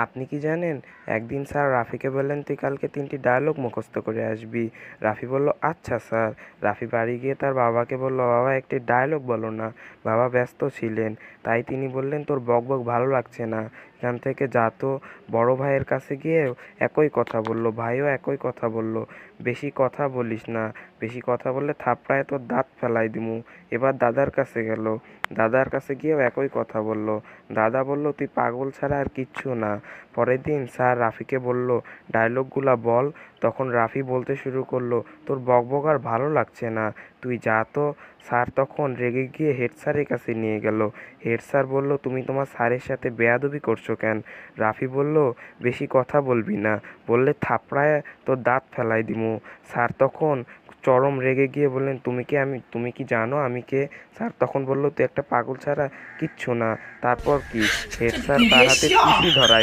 আপনি কি জানেন, একদিন স্যার রাফিকে বললেন তুই কালকে 3টি ডায়লগ মুখস্থ করে আসবি। রাফি বলল আচ্ছা স্যার। রাফি বাড়ি গিয়ে তার বাবাকে বলল, বাবা একটি ডায়লগ বলো না। বাবা ব্যস্ত ছিলেন, তাই তিনি বললেন তোর বকবক ভালো লাগছে না, এখান থেকে যা তো। বড় ভাইয়ের কাছে গিয়ে একই কথা বলল, ভাইও একই কথা বলল, বেশি কথা বলিস না, বেশি কথা বললে থাপড়ায় তোর দাঁত ফেলাই দিমু। এবার দাদার কাছে গেল, দাদার কাছে গিয়েও একই কথা বলল। দাদা বলল তুই পাগল ছাড়া আর কিচ্ছু না। পরের দিন স্যার রাফিকে বলল ডায়লগগুলা বল। তখন রাফি বলতে শুরু করলো, তোর বকবক আর ভালো লাগছে না, তুই যা তো। স্যার তখন রেগে গিয়ে হেড স্যারের কাছে নিয়ে গেল। হেড স্যার বলল তুমি তোমার স্যারের সাথে বেয়াদবি করছো কেন? রাফি বলল বেশি কথা বলবি না, বললে থাপড়ায় তোর দাঁত ফেলাই দিমু। স্যার তখন চরম রেগে গিয়ে বললেন তুমি কি জানো আমি কে? স্যার তখন বলল তুই একটা পাগল ছাড়া কিচ্ছু না। তারপর কি? হেড স্যার তার হাতে টিসি ধরায়